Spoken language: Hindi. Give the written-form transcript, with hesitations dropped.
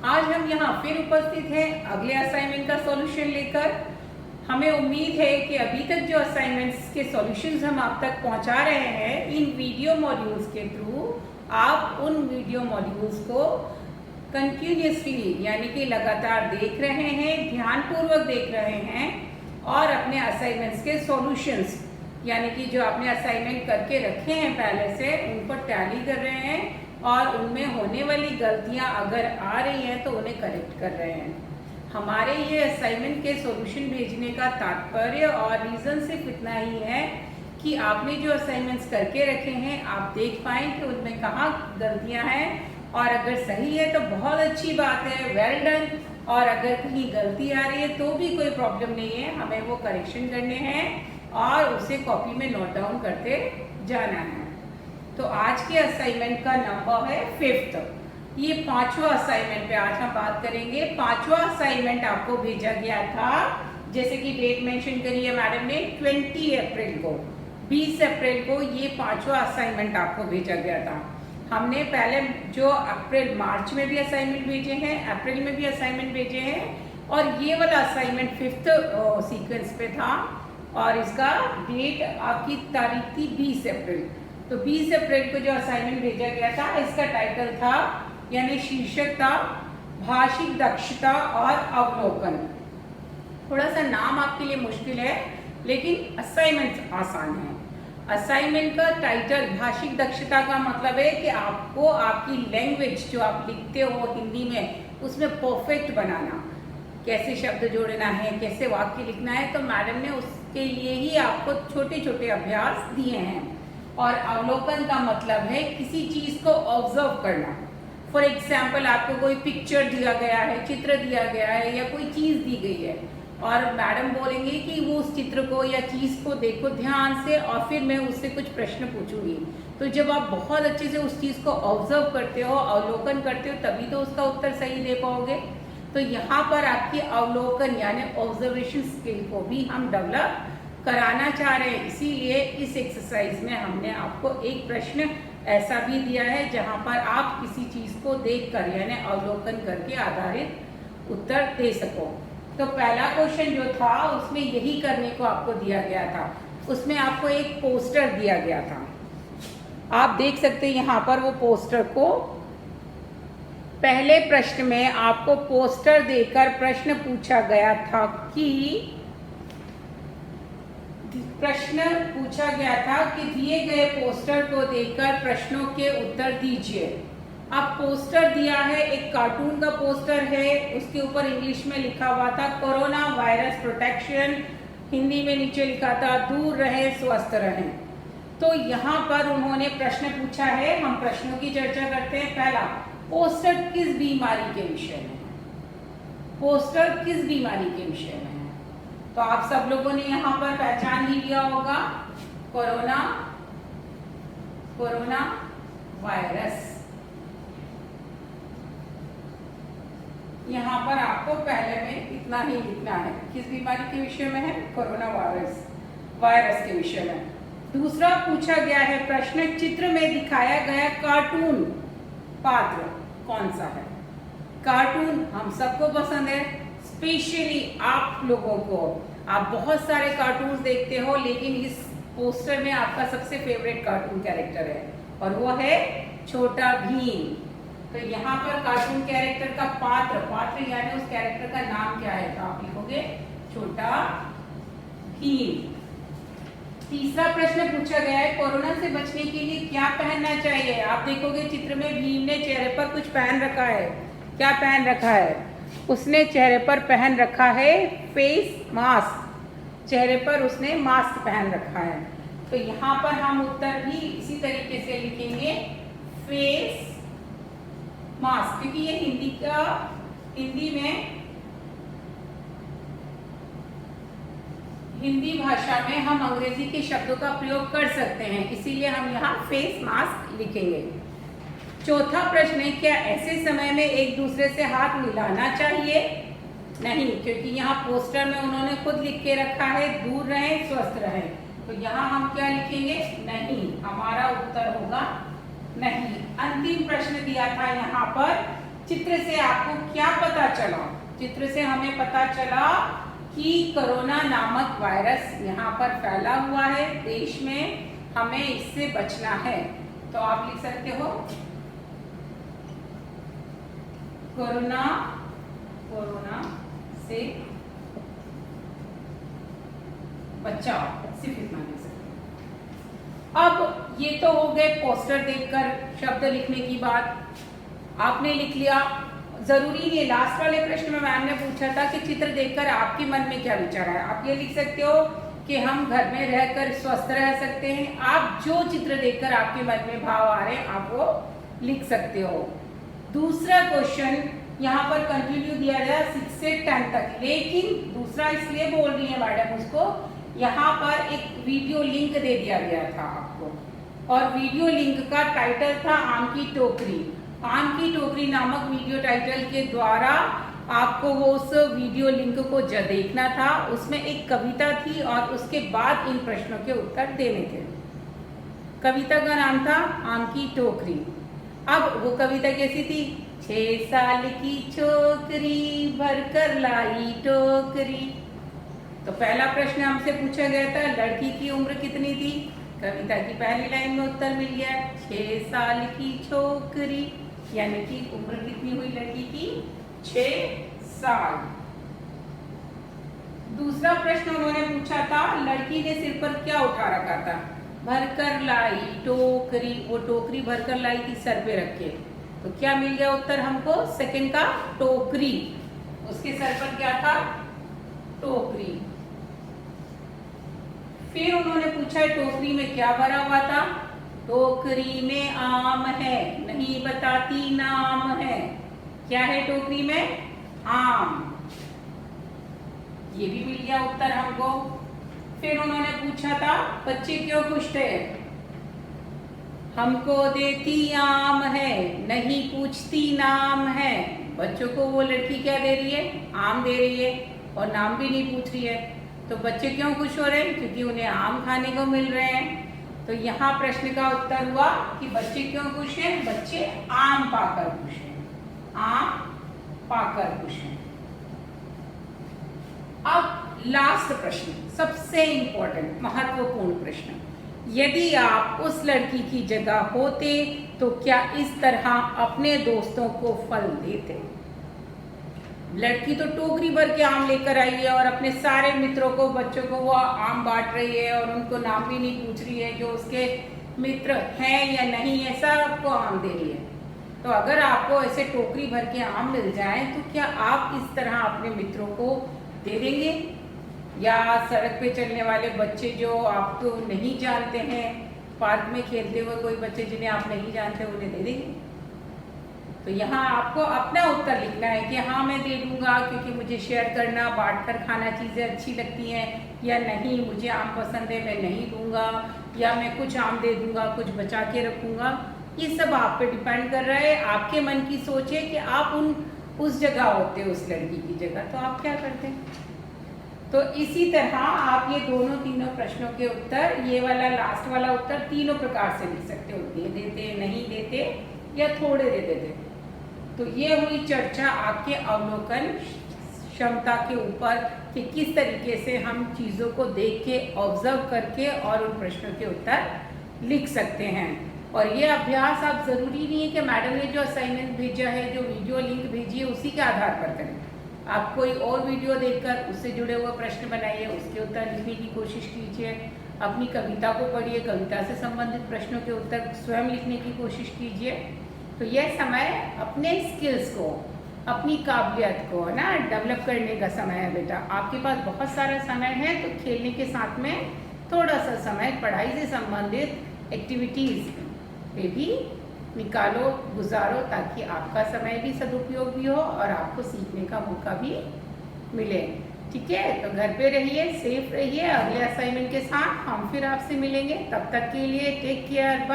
आज हम यहाँ फिर उपस्थित हैं अगले असाइनमेंट का सॉल्यूशन लेकर। हमें उम्मीद है कि अभी तक जो असाइनमेंट्स के सॉल्यूशंस हम आप तक पहुँचा रहे हैं इन वीडियो मॉड्यूल्स के थ्रू, आप उन वीडियो मॉड्यूल्स को कंटिन्यूसली यानी कि लगातार देख रहे हैं, ध्यानपूर्वक देख रहे हैं और अपने असाइनमेंट्स के सॉल्यूशंस यानी कि जो आपने असाइनमेंट करके रखे हैं पहले से उनको टैली कर रहे हैं और उनमें होने वाली गलतियां अगर आ रही हैं तो उन्हें करेक्ट कर रहे हैं। हमारे ये असाइनमेंट के सॉल्यूशन भेजने का तात्पर्य और रीज़न सिर्फ इतना ही है कि आपने जो असाइनमेंट्स करके रखे हैं आप देख पाएँ कि उनमें कहाँ गलतियाँ हैं, और अगर सही है तो बहुत अच्छी बात है, वेल डन। और अगर कहीं गलती आ रही है तो भी कोई प्रॉब्लम नहीं है, हमें वो करेक्शन करने हैं और उसे कॉपी में नोट डाउन करते जाना है। तो आज के असाइनमेंट का नंबर है 5th। ये 5वां असाइनमेंट पे आज हम बात करेंगे। 5वां असाइनमेंट आपको भेजा गया था, जैसे कि डेट मेंशन करी है मैडम ने, 20 अप्रैल को, 20 अप्रैल को ये 5वां असाइनमेंट आपको भेजा गया था। हमने पहले जो अप्रैल मार्च में भी असाइनमेंट भेजे हैं, अप्रैल में भी असाइनमेंट भेजे हैं, और ये वाला असाइनमेंट 5th सीक्वेंस पे था और इसका डेट आपकी तारीख थी 20 अप्रैल। तो 20 अप्रैल को जो असाइनमेंट भेजा गया था इसका टाइटल था यानी शीर्षक था भाषिक दक्षता और अवलोकन। थोड़ा सा नाम आपके लिए मुश्किल है लेकिन असाइनमेंट आसान है। असाइनमेंट का टाइटल भाषिक दक्षता का मतलब है कि आपको आपकी लैंग्वेज जो आप लिखते हो हिंदी में उसमें परफेक्ट बनाना, कैसे शब्द जोड़ना है, कैसे वाक्य लिखना है। तो मैडम ने उसके लिए ही आपको छोटे छोटे अभ्यास दिए हैं। और अवलोकन का मतलब है किसी चीज़ को ऑब्जर्व करना। फॉर एग्जाम्पल आपको कोई पिक्चर दिया गया है, चित्र दिया गया है या कोई चीज़ दी गई है और मैडम बोलेंगे कि वो उस चित्र को या चीज़ को देखो ध्यान से और फिर मैं उससे कुछ प्रश्न पूछूंगी। तो जब आप बहुत अच्छे से उस चीज़ को ऑब्जर्व करते हो, अवलोकन करते हो, तभी तो उसका उत्तर सही दे पाओगे। तो यहाँ पर आपकी अवलोकन यानी ऑब्जर्वेशन स्किल को भी हम डेवलप कराना चाह रहे हैं। इसीलिए इस एक्सरसाइज में हमने आपको एक प्रश्न ऐसा भी दिया है जहाँ पर आप किसी चीज़ को देखकर यानी अवलोकन करके आधारित उत्तर दे सको। तो पहला क्वेश्चन जो था उसमें यही करने को आपको दिया गया था। उसमें आपको एक पोस्टर दिया गया था, आप देख सकते हैं यहाँ पर वो पोस्टर को। पहले प्रश्न में आपको पोस्टर देकर प्रश्न पूछा गया था कि दिए गए पोस्टर को देखकर प्रश्नों के उत्तर दीजिए। अब पोस्टर दिया है, एक कार्टून का पोस्टर है, उसके ऊपर इंग्लिश में लिखा हुआ था कोरोना वायरस प्रोटेक्शन, हिंदी में नीचे लिखा था दूर रहें स्वस्थ रहें। तो यहाँ पर उन्होंने प्रश्न पूछा है, हम प्रश्नों की चर्चा करते हैं। पहला, पोस्टर किस बीमारी के विषय में है? पोस्टर किस बीमारी के विषय में है? तो आप सब लोगों ने यहाँ पर पहचान ही लिया होगा, कोरोना वायरस। यहाँ पर आपको पहले में इतना ही लिखना है, किस बीमारी के विषय में है? कोरोना वायरस के विषय में। दूसरा पूछा गया है प्रश्न, चित्र में दिखाया गया कार्टून पात्र कौन सा है? कार्टून हम सबको पसंद है, स्पेशली आप लोगों को। आप बहुत सारे कार्टून्स देखते हो लेकिन इस पोस्टर में आपका सबसे फेवरेट कार्टून कैरेक्टर है और वो है छोटा भीम। तो यहाँ पर कार्टून कैरेक्टर का पात्र यानी उस कैरेक्टर का नाम क्या है? तो आप लिखोगे छोटा भीम। तीसरा प्रश्न पूछा गया है कोरोना से बचने के लिए क्या पहनना चाहिए? आप देखोगे चित्र में भीम ने चेहरे पर कुछ पहन रखा है। क्या पहन रखा है? उसने चेहरे पर पहन रखा है फेस मास्क। चेहरे पर उसने मास्क पहन रखा है। तो यहाँ पर हम उत्तर भी इसी तरीके से लिखेंगे फेस मास्क, क्योंकि ये हिंदी भाषा में हम अंग्रेजी के शब्दों का प्रयोग कर सकते हैं, इसीलिए हम यहाँ फेस मास्क लिखेंगे। चौथा प्रश्न है, क्या ऐसे समय में एक दूसरे से हाथ मिलाना चाहिए? नहीं, क्योंकि यहाँ पोस्टर में उन्होंने खुद लिख के रखा है दूर रहें स्वस्थ रहें। तो यहाँ हम क्या लिखेंगे? नहीं। हमारा उत्तर होगा नहीं। अंतिम प्रश्न दिया था यहाँ पर चित्र से आपको क्या पता चला? चित्र से हमें पता चला कि कोरोना नामक वायरस यहाँ पर फैला हुआ है देश में, हमें इससे बचना है। तो आप लिख सकते हो कोरोना से बचाव, सिर्फ इतना लिख सकते हो। अब ये तो हो गए पोस्टर देखकर शब्द लिखने की बात, आपने लिख लिया। जरूरी नहीं, लास्ट वाले प्रश्न में मैम ने पूछा था कि चित्र देखकर आपके मन में क्या विचार है। आप ये लिख सकते हो कि हम घर में रहकर स्वस्थ रह सकते हैं। आप जो चित्र देखकर आपके मन में भाव आ रहे हैं आप वो लिख सकते हो। दूसरा क्वेश्चन यहाँ पर कंटिन्यू दिया गया 6 से 10 तक, लेकिन दूसरा इसलिए बोल रही है मैडम उसको, यहाँ पर एक वीडियो लिंक दे दिया गया था आपको, और वीडियो लिंक का टाइटल था आम की टोकरी। आम की टोकरी नामक वीडियो टाइटल के द्वारा आपको वो उस वीडियो लिंक को देखना था। उसमें एक कविता थी और उसके बाद इन प्रश्नों के उत्तर देने थे। कविता का नाम था आम की टोकरी। अब वो कविता कैसी थी? 6 साल की छोकरी भरकर लाई टोकरी। तो पहला प्रश्न हमसे पूछा गया था लड़की की उम्र कितनी थी? कविता की पहली लाइन में उत्तर मिल गया 6 साल की छोकरी, यानी कि उम्र कितनी हुई लड़की की? 6 साल। दूसरा प्रश्न उन्होंने पूछा था लड़की ने सिर पर क्या उठा रखा था? भरकर लाई टोकरी, वो टोकरी भरकर लाई थी सर पे रखे। तो क्या मिल गया उत्तर हमको? सेकंड का टोकरी, उसके सर पर क्या था? टोकरी। फिर उन्होंने पूछा टोकरी में क्या भरा हुआ था? टोकरी में आम है, नहीं बताती नाम है। क्या है टोकरी में? आम। ये भी मिल गया उत्तर हमको। फिर उन्होंने पूछा था बच्चे क्यों खुश थे? हमको देती आम है, नहीं पूछती नाम है। बच्चों को वो लड़की क्या दे रही है? आम दे रही है और नाम भी नहीं पूछ रही है। तो बच्चे क्यों खुश हो रहे हैं? क्योंकि उन्हें आम खाने को मिल रहे हैं। तो यहाँ प्रश्न का उत्तर हुआ कि बच्चे क्यों खुश हैं? बच्चे आम पाकर खुश हैं, आम पाकर खुश हैं। अब लास्ट प्रश्न, सबसे इंपॉर्टेंट महत्वपूर्ण प्रश्न, यदि आप उस लड़की की जगह होते तो क्या इस तरह अपने दोस्तों को फल देते? लड़की तो टोकरी भर के आम लेकर आई है और अपने सारे मित्रों को, बच्चों को वो आम बांट रही है और उनको नाम भी नहीं पूछ रही है, जो उसके मित्र हैं या नहीं है सबको आम दे रही है। तो अगर आपको ऐसे टोकरी भर के आम मिल जाए तो क्या आप इस तरह अपने मित्रों को दे देंगे? या सड़क पे चलने वाले बच्चे जो आप तो नहीं जानते हैं, पार्क में खेलते हुए कोई बच्चे जिन्हें आप नहीं जानते उन्हें दे देंगे? तो यहाँ आपको अपना उत्तर लिखना है कि हाँ मैं दे दूंगा क्योंकि मुझे शेयर करना, बांट कर खाना चीज़ें अच्छी लगती हैं, या नहीं मुझे आम पसंद है मैं नहीं दूंगा, या मैं कुछ आम दे दूंगा कुछ बचा के रखूंगा। ये सब आप पे डिपेंड कर रहा है, आपके मन की सोच है कि आप उस जगह होते उस लड़की की जगह तो आप क्या करते। तो इसी तरह आप ये दोनों तीनों प्रश्नों के उत्तर, ये वाला लास्ट वाला उत्तर तीनों प्रकार से लिख सकते हो, दे देते, नहीं देते या थोड़े दे देते। तो ये हुई चर्चा आपके अवलोकन क्षमता के ऊपर कि किस तरीके से हम चीज़ों को देख के, ऑब्जर्व करके और उन प्रश्नों के उत्तर लिख सकते हैं। और ये अभ्यास आप ज़रूरी नहीं है कि मैडम ने जो असाइनमेंट भेजा है, जो वीडियो लिंक भेजी है उसी के आधार पर करें। आप कोई और वीडियो देखकर उससे जुड़े हुए प्रश्न बनाइए, उसके उत्तर लिखने की कोशिश कीजिए। अपनी कविता को पढ़िए, कविता से संबंधित प्रश्नों के उत्तर स्वयं लिखने की कोशिश कीजिए। तो यह समय अपने स्किल्स को, अपनी काबिलियत को ना डेवलप करने का समय है बेटा। आपके पास बहुत सारा समय है तो खेलने के साथ में थोड़ा सा समय पढ़ाई से संबंधित एक्टिविटीज़ पे भी निकालो, गुजारो, ताकि आपका समय भी सदुपयोग भी हो और आपको सीखने का मौका भी मिले। ठीक है, तो घर पे रहिए, सेफ रहिए। अगले असाइनमेंट के साथ हम फिर आपसे मिलेंगे। तब तक के लिए टेक केयर, बाय।